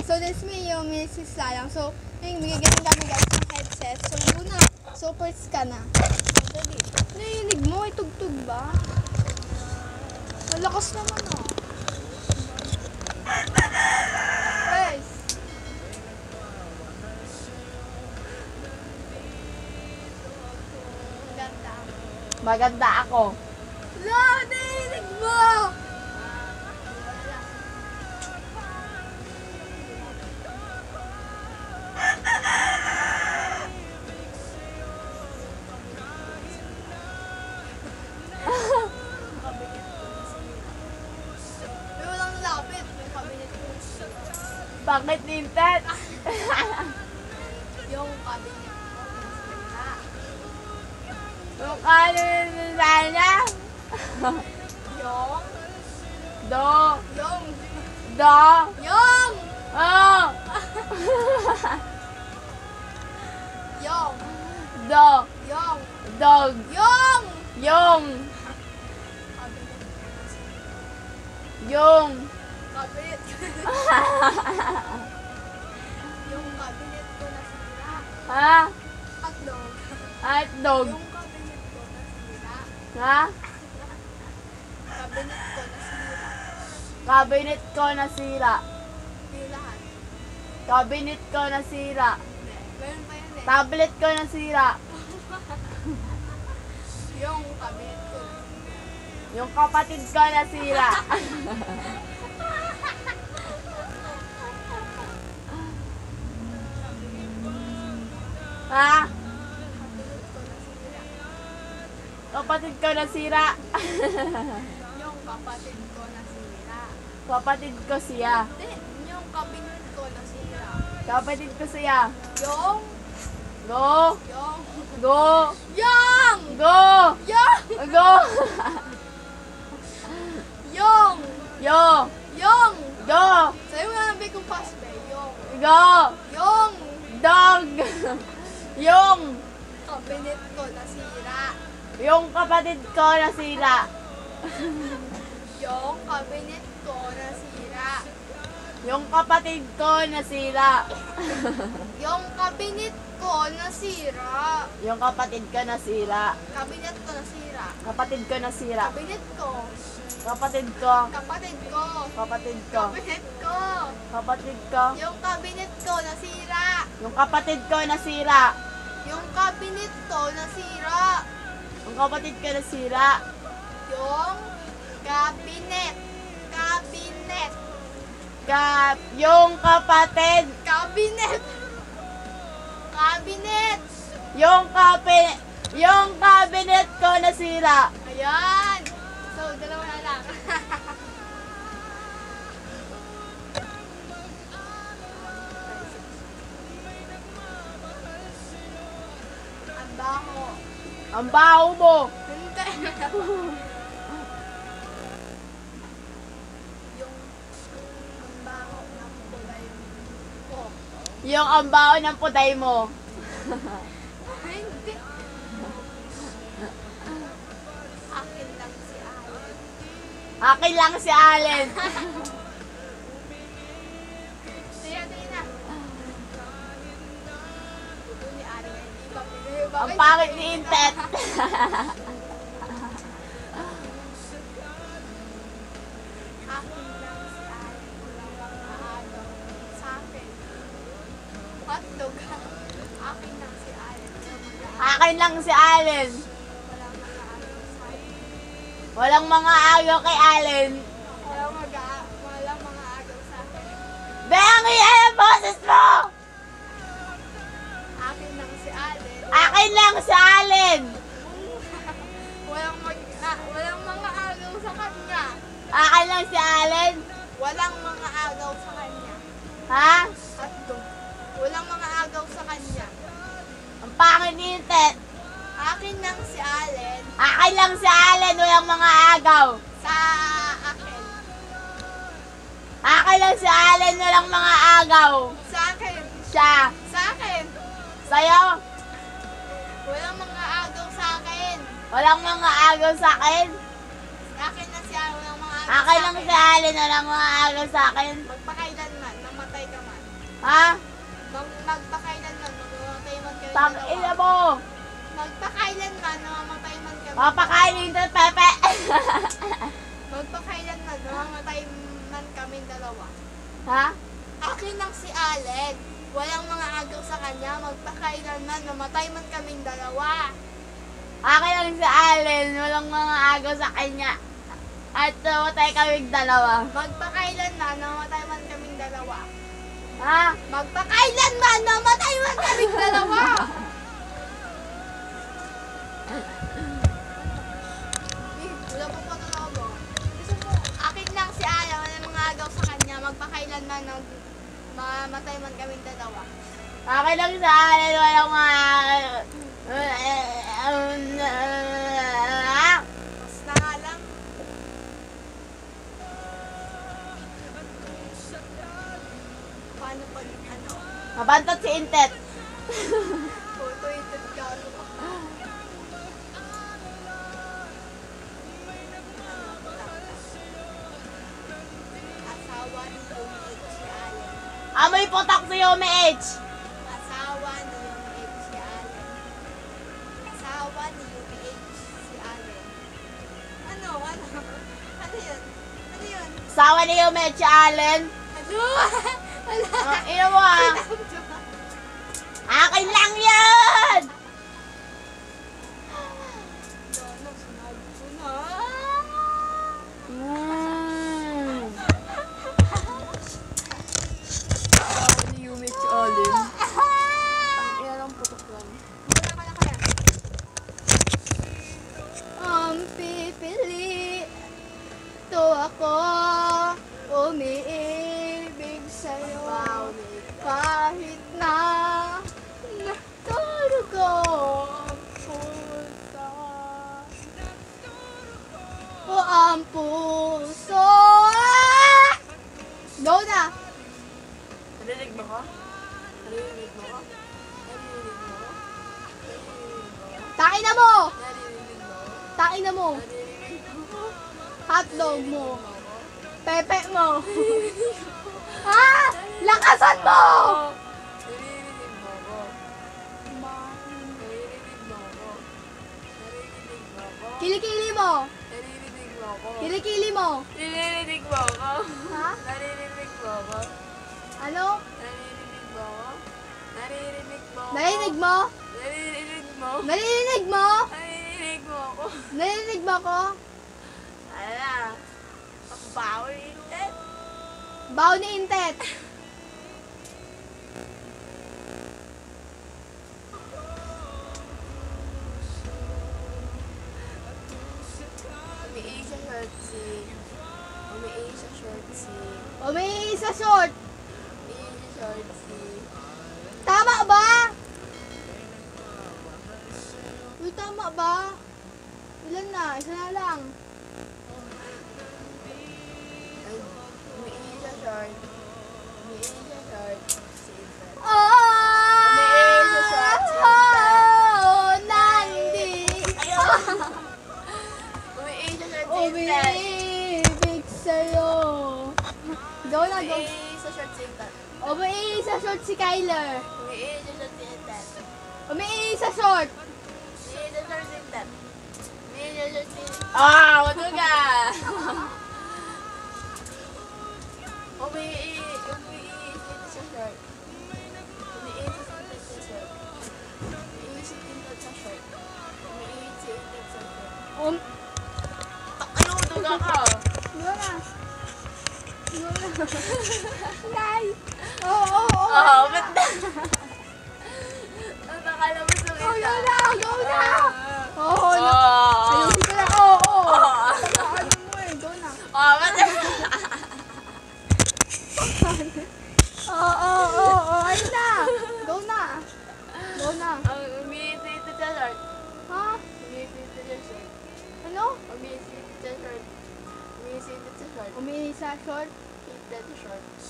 So, this me yung Mrs. Lalang. So, yung bigyan kami guys ng headset. So, muna. So, first ka na. Dali. Nainig mo? Itugtog ba? Malakas naman oh. Guys. Maganda. Maganda ako. La, nainig mo! Bakit nintet? Yung cabinet ko. Yung kanin sana? Yung? Do. Yung? Do. Yung! Oh. Yung! Do. Yung! Dog. Yung! Yung. Yung. Cabinet. Yung cabinet ko nasira. Ha? Hotdog. Hotdog. Yung cabinet ko nasira. Ha? Cabinet ko nasira. Cabinet ko nasira. Yung lahat. Cabinet ko nasira. Hindi. Meron pa yan eh. Tablet ko nasira. Yung cabinet ko. Yung kapatid ko nasira. Ha? Kapatid ko nasira. Yung kapatid ko nasira. Kapatid ko siya. Hindi. Yung cabinet ko nasira. Kapatid ko siya. Yung? Go. Yung? Go. Yung! Go. Yung! Go. Yung! Yo. Yung! Go. Sa'yo nga nabay kong fast ba? Yung! Go. Yung! Dog. Yung. Cabinet ko nasira. Yung kapatid ko nasira. Yung cabinet ko nasira. Yung kapatid ko nasira. Yung cabinet ko nasira. Yung kapatid ko nasira. Cabinet ko nasira. Kapatid ko nasira. Cabinet ko. Kapatid ko. Kapatid ko. Kapatid ko. Cabinet ko. Kapatid ko. Yung cabinet ko nasira. Yung kapatid ko nasira. Yung cabinet ko nasira. Yung kapatid ko nasira. Yung cabinet. Cabinet. Yung kapatid. Cabinet. Cabinet. Yung cabinet ko nasira. Ayan. So, dalawa na lang. Ang baho. Ang baho mo. Hindi. Yung ang baho ng kulay ko. Yung ang baho ng puday mo. Hindi. Akin lang si Allen. Akin lang si Allen. Tingnan na. Ito ni Allen ay hindi pa pinay. Ang pangit ni Intet. Akin lang si Allen. Walang makaaagaw sa akin. Hotdog. Akin lang si Allen. Akin lang si Allen. Walang makaaagaw sa akin. Walang mga agaw kay Allen. Walang mga agaw sa akin. Bengi, ang boses mo! Akin lang si Allen. Akin lang si Allen. Walang mga agaw sa kanya. Akin lang si Allen. Walang mga agaw sa kanya. Ha? Hotdog. Walang mga agaw sa kanya. Ang pangit ni Intet. Akin lang si Allen. Akin lang si Allen. Walang mga agaw. Sa akin. Akin lang si Allen. Walang mga agaw. Sa akin. Siya. Sa akin. Sa'yo. Walang mga agaw sa akin. Walang mga agaw sa akin. Akin lang si Allen. Walang mga agaw Akin sa lang si Allen. Walang mga agaw sa akin. Magpakailan Ha? Magpakailanman, mamamatay man kami Tangina dalawa. mo! Magpakailanman, mamamatay man kami Papakainin ka, Pepe! Magpakailanman, mamamatay man kami dalawa. Ha? Akin lang si Allen. Walang mga agaw sa kanya. Magpakailanman, mamatay man kaming dalawa. Akin lang si Allen, walang mga agaw sa kanya. At namatay kaming dalawa. Magpakailanman, mamatay man kaming dalawa. Ha? Magpakailanman, mamatay man kaming dalawa. Wala pa pa talaga. Akin lang si Allen. Walang mga agaw sa kanya. Magpakailanman, mamatay man kaming dalawa. Akin lang si Allen, walang mga... Mas na nga lang. Paano pa ano? Mabantot si Intet. Photo itit ka. Asawa ni Yumi si Allen. Amoy putok si Yumi H. Asawa ni Yumi si Allen. Asawa ni Yumi si Allen. Ano? Ano yun? Ano yun? Sawa ni Yumi H si Allen. Ano? Wala. Ino mo ah. Akin lang yan! Ano? Sinabi ko na. Ni Yumi H si Allen. Ang ina lang putok lang. Wala ka na kaya? Ang pipili to ako umiibig sa'yo kahit na natulog ang puso o ang puso. Go na! Narinig mo ko? Narinig mo ko? Narinig mo ko? Tain na mo! Narinig mo ko? Tain na mo! Hotdog mo! Pepe mo! Ha? Lakasan mo! Narinig mo ko? Narinig mo ko? Narinig mo ko? Kilikili mo! Narinig mo ko? Kilikili mo! Narinig mo ko? Ha? Narinig mo ko? Ano? Narinig mo ko? Narinig mo ko? Narinig mo? Narinig mo? Narinig mo? Narinig mo ako? Narinig mo ko? Ala, ang baho Intet. Baw ni Intet! Umiiyak sa shortsy. Umiiyak sa shortsy. Umiihi sa short! Umiiyak sa shortsy. Tama ba? Uy, tama ba? Ilan na? Isa na lang. Umiiyak sa short. Umiiyak sa short. Si Intet. Oh! sa short, si Oh! Nandi! Umiiyak sa short si Intet. Umiibig sa'yo. Go na, go. Umiiyak sa short si Intet. Umiihi sa short si Kyler. Umiiyak sa short si Intet. Umiihi sa short. Umiiyak sa short si Intet. Umiiyak sa short si Intet. Ah, wala ka! Umiiyak sa short. Umiiyak sa Intet sa short. Umiiyak sa Intet sa short. Umiiyak sa Intet sa short. Ano, duga ka? Go na. Go na. Nay. Oo. Oo, ba't na? Ang nakalabas ng Oh, isa. go na. Go na. Oo. Oo. Ayusin ko na. Oo. Ano mo eh. Go na. Oo, ba't na? Oo. Ayun na. Go na. Go na. Ang umiiyak sa Intet sa short. Ha? Umiiyak sa Intet sa short. Ano? Umiiyak sa Intet sa short. Umiiyak sa Intet sa short. Umiihi sa short. Intet sa short.